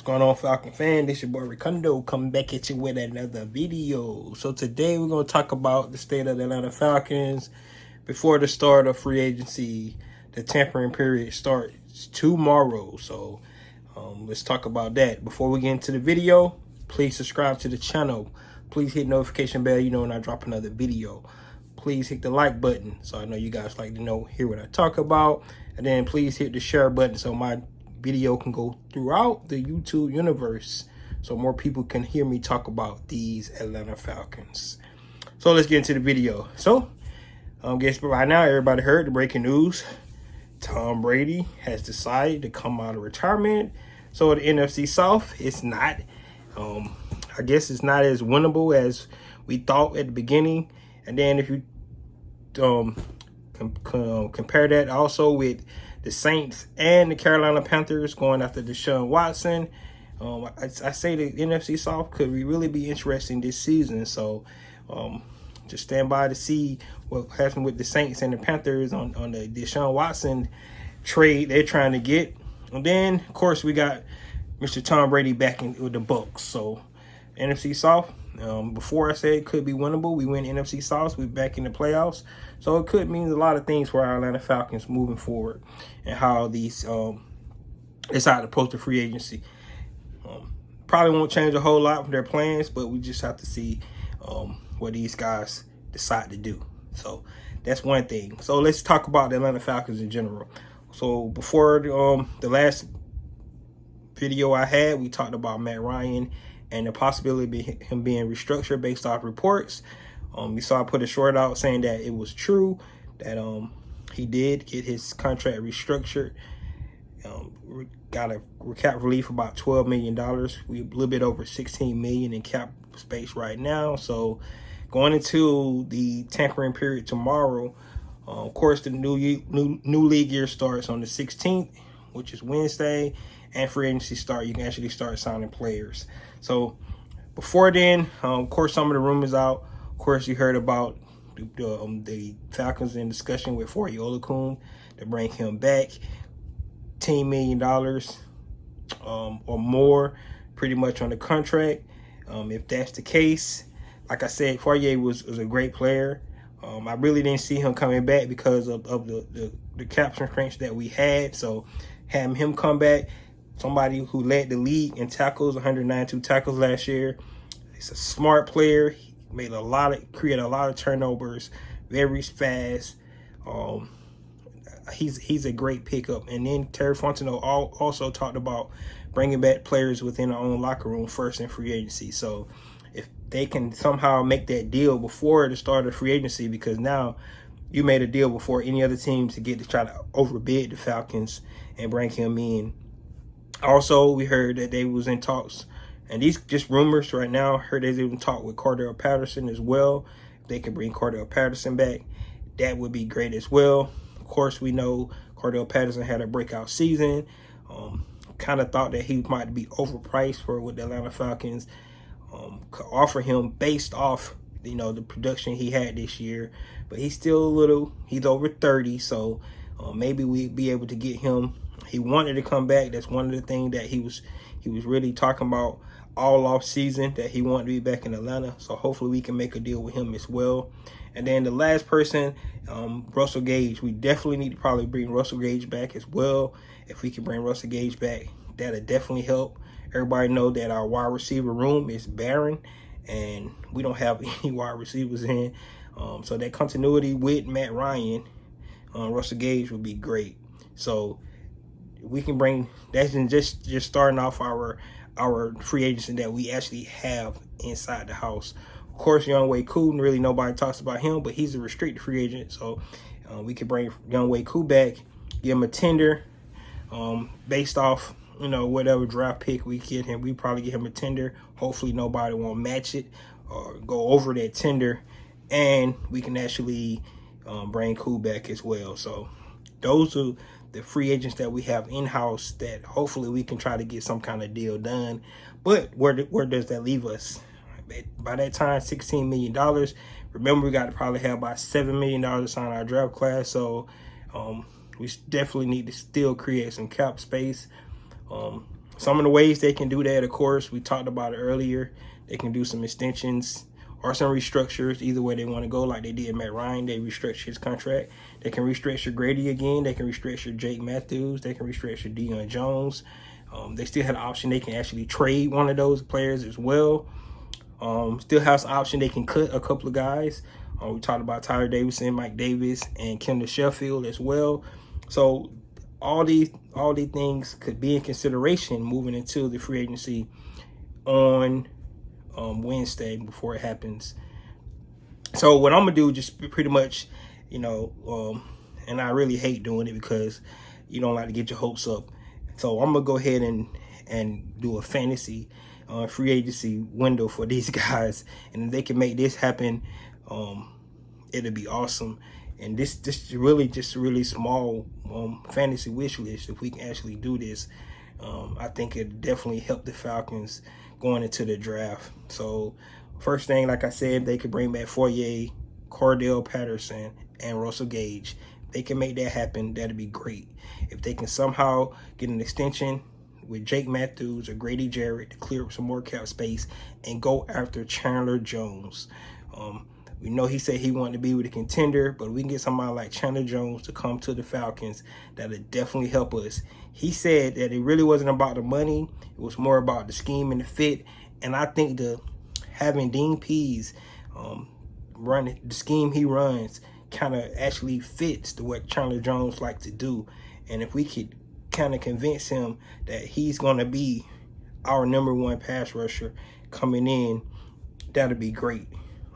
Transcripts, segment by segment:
going on, Falcon fan? This your boy Ricondo coming back at you with another video. So today we're going to talk about the state of the Atlanta Falcons before the start of free agency. The tampering period starts tomorrow. So let's talk about that. Before we get into the video, please subscribe to the channel. Please hit notification bell, when I drop another video. Please hit the like button so I know you guys like to hear what I talk about. And then please hit the share button so my video can go throughout the YouTube universe so more people can hear me talk about these Atlanta Falcons. So let's get into the video. So guess right now everybody heard the breaking news. Tom Brady has decided to come out of retirement. So the NFC South, it's not I guess it's not as winnable as we thought at the beginning. And then if you compare that also with the Saints and the Carolina Panthers going after Deshaun Watson, I say the NFC South could really be interesting this season. So just stand by to see what happens with the Saints and the Panthers on the Deshaun Watson trade they're trying to get. And then, of course, we got Mr. Tom Brady back in with the Bucs. So NFC South, before I said it could be winnable, we win NFC South, we're back in the playoffs. So it could mean a lot of things for our Atlanta Falcons moving forward and how these decide to approach the free agency. Probably won't change a whole lot from their plans, but we just have to see what these guys decide to do. So that's one thing. So let's talk about the Atlanta Falcons in general. So before the last video I had, we talked about Matt Ryan and the possibility of him being restructured based off reports. You saw I put a short out saying that it was true, that he did get his contract restructured. Got a cap relief about $12 million. We a little bit over $16 million in cap space right now. So going into the tampering period tomorrow, of course, the new league year starts on the 16th, which is Wednesday, and free agency start. You can actually start signing players. So before then, of course, some of the rumors out. Of course, you heard about the Falcons in discussion with Forty Olakun to bring him back. $10 million or more pretty much on the contract. If that's the case, like I said, Fourier was a great player. I really didn't see him coming back because of the cap constraints that we had. So having him come back, somebody who led the league in tackles, 192 tackles last year. He's a smart player. He made created a lot of turnovers, very fast. He's a great pickup. And then Terry Fontenot also talked about bringing back players within our own locker room first in free agency. So if they can somehow make that deal before the start of free agency, because now you made a deal before any other team to try to overbid the Falcons and bring him in. Also, we heard that they was in talks, and these just rumors right now. Heard they even talk with Cordell Patterson as well. If they could bring Cordell Patterson back, that would be great as well. Of course, we know Cordell Patterson had a breakout season. Kind of thought that he might be overpriced for what the Atlanta Falcons could offer him based off the production he had this year. But he's still he's over 30, so maybe we'd be able to get him. He wanted to come back. That's one of the things that he was really talking about all off season, that he wanted to be back in Atlanta. So hopefully we can make a deal with him as well. And then the last person, Russell Gage. We definitely need to probably bring Russell Gage back as well. If we can bring Russell Gage back, that'll definitely help. Everybody know that our wide receiver room is barren, and we don't have any wide receivers in. So that continuity with Matt Ryan, Russell Gage would be great. So we can bring, that's just starting off our free agency that we actually have inside the house. Of course, Younghoe Koo, really nobody talks about him, but he's a restricted free agent. So we can bring Younghoe Koo back, give him a tender based off whatever draft pick we get him. We probably get him a tender. Hopefully nobody won't match it or go over that tender, and we can actually bring Koo back as well. So those are the free agents that we have in-house that hopefully we can try to get some kind of deal done. But where does that leave us? By that time, $16 million. Remember, we got to probably have about $7 million to sign our draft class. So we definitely need to still create some cap space. Some of the ways they can do that, of course, we talked about it earlier. They can do some extensions or some restructures, either way they want to go, like they did Matt Ryan. They restructured his contract. They can restructure Grady again. They can restructure Jake Matthews. They can restructure Deion Jones. They still had an option. They can actually trade one of those players as well. Still has an option. They can cut a couple of guys. We talked about Tyler Davidson, Mike Davis, and Kendall Sheffield as well. So all these things could be in consideration moving into the free agency on Wednesday before it happens. So what I'm gonna do, just pretty much, and I really hate doing it because you don't like to get your hopes up. So I'm gonna go ahead and do a fantasy free agency window for these guys, and if they can make this happen, it'll be awesome. And this really just really small fantasy wish list. If we can actually do this, I think it definitely help the Falcons going into the draft. So first thing, like I said, they could bring back Fourier, Cordell Patterson, and Russell Gage. If they can make that happen, that'd be great. If they can somehow get an extension with Jake Matthews or Grady Jarrett to clear up some more cap space and go after Chandler Jones. We know he said he wanted to be with a contender, but we can get somebody like Chandler Jones to come to the Falcons. That'll definitely help us. He said that it really wasn't about the money. It was more about the scheme and the fit. And I think having Dean Pease run the scheme he runs kind of actually fits to what Chandler Jones likes to do. And if we could kind of convince him that he's going to be our #1 pass rusher coming in, that'll be great.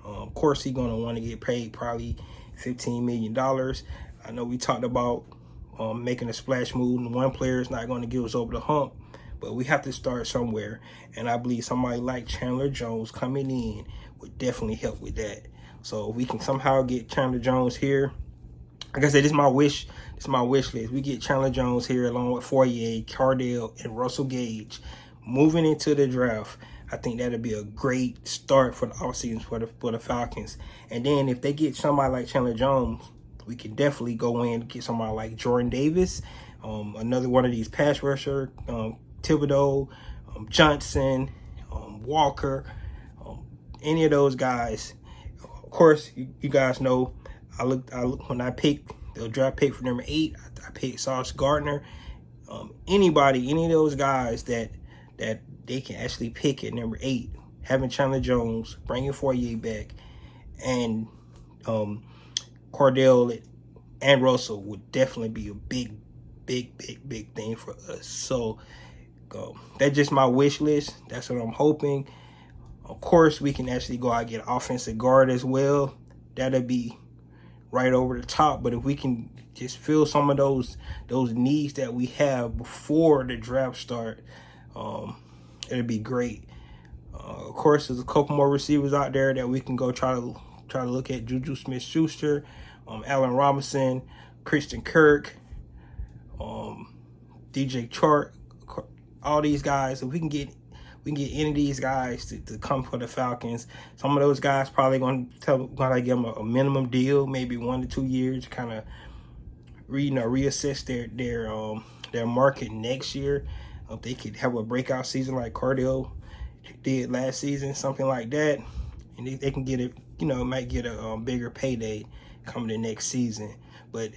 Of course, he's going to want to get paid probably $15 million. I know we talked about making a splash move, and one player is not going to get us over the hump, but we have to start somewhere. And I believe somebody like Chandler Jones coming in would definitely help with that. So if we can somehow get Chandler Jones here, like I said, this is my wish list. We get Chandler Jones here along with Fourier, Cordell, and Russell Gage moving into the draft. I think that'll be a great start for the offseason for the Falcons. And then if they get somebody like Chandler Jones, we can definitely go in and get somebody like Jordan Davis, another one of these pass rusher, Thibodeau, Johnson, Walker, any of those guys. Of course, you guys know I look when I picked the draft pick for #8. I picked Sauce Gardner. Any of those guys that they can actually pick at #8, having Chandler Jones, bringing Fourier back, and Cordell and Russell would definitely be a big thing for us. So that's just my wish list. That's what I'm hoping. Of course, we can actually go out and get offensive guard as well. That'll be right over the top. But if we can just fill some of those needs that we have before the draft start, it'll be great. Of course, there's a couple more receivers out there that we can go try to look at: Juju Smith-Schuster, Allen Robinson, Christian Kirk, DJ Chark. All these guys. If we can get any of these guys to come for the Falcons, some of those guys probably going to give them a minimum deal, maybe 1 to 2 years, to kind of reassess their market next year. If they could have a breakout season like Cordell did last season, something like that, and they can get it, might get a bigger payday coming the next season. But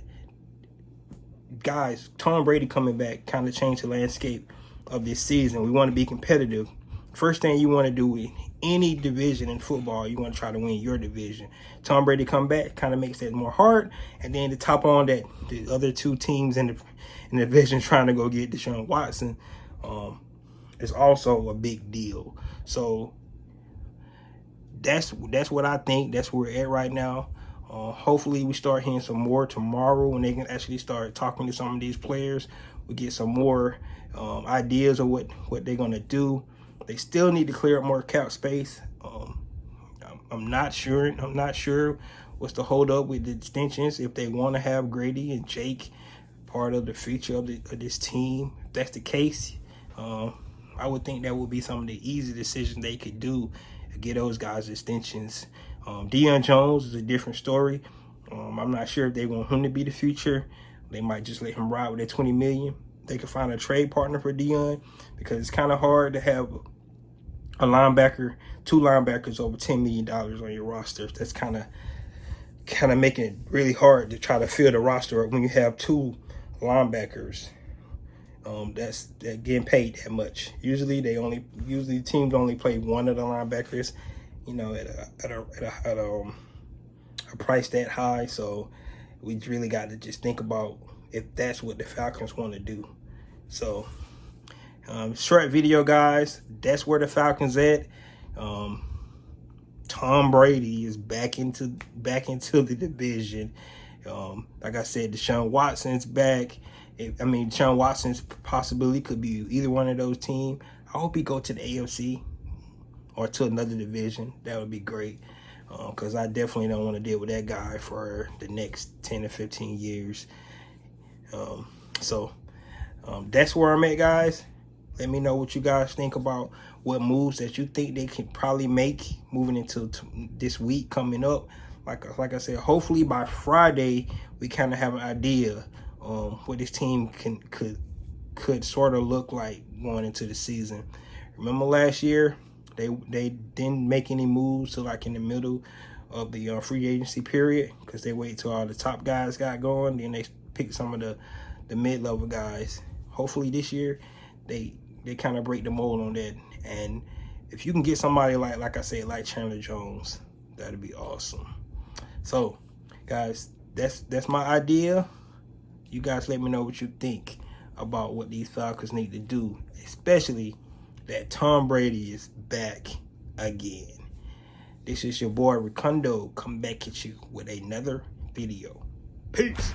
guys, Tom Brady coming back kind of changed the landscape of this season. We want to be competitive. First thing you want to do in any division in football, you want to try to win your division. Tom Brady come back kind of makes that more hard. And then to top on that, the other two teams in the division trying to go get Deshaun Watson is also a big deal. So that's what I think. That's where we're at right now. Hopefully we start hearing some more tomorrow when they can actually start talking to some of these players. We get some more ideas of what they're going to do. They still need to clear up more cap space. I'm not sure what's the hold up with the extensions, if they want to have Grady and Jake part of the future of this team. If that's the case, I would think that would be some of the easy decisions they could do to get those guys extensions. Deion Jones is a different story. I'm not sure if they want him to be the future. They might just let him ride with that $20 million. they can find a trade partner for Dion, because it's kind of hard to have a linebacker, 2 linebackers over $10 million on your roster. That's kind of making it really hard to try to fill the roster up when you have 2 linebackers that's getting paid that much. Usually teams only play one of the linebackers, you know, at a price that high. So we really got to just think about if that's what the Falcons want to do. So short video, guys. That's where the Falcons at. Tom Brady is back into the division. Like I said, Deshaun Watson's back. Deshaun Watson's possibility could be either one of those teams. I hope he go to the AFC or to another division. That would be great, because I definitely don't want to deal with that guy for the next 10 to 15 years. So that's where I'm at, guys. Let me know what you guys think about what moves that you think they can probably make moving into this week coming up. Like I said, hopefully by Friday we kind of have an idea what this team could sort of look like going into the season. Remember last year they didn't make any moves till like in the middle of the free agency period, because they wait till all the top guys got going, then they pick some of the mid-level guys. Hopefully this year they kind of break the mold on that, and if you can get somebody like I said, like Chandler Jones, that'd be awesome. So guys, that's my idea. You guys let me know what you think about what these Falcons need to do, especially that Tom Brady is back again. This is your boy Ricondo, come back at you with another video. Peace.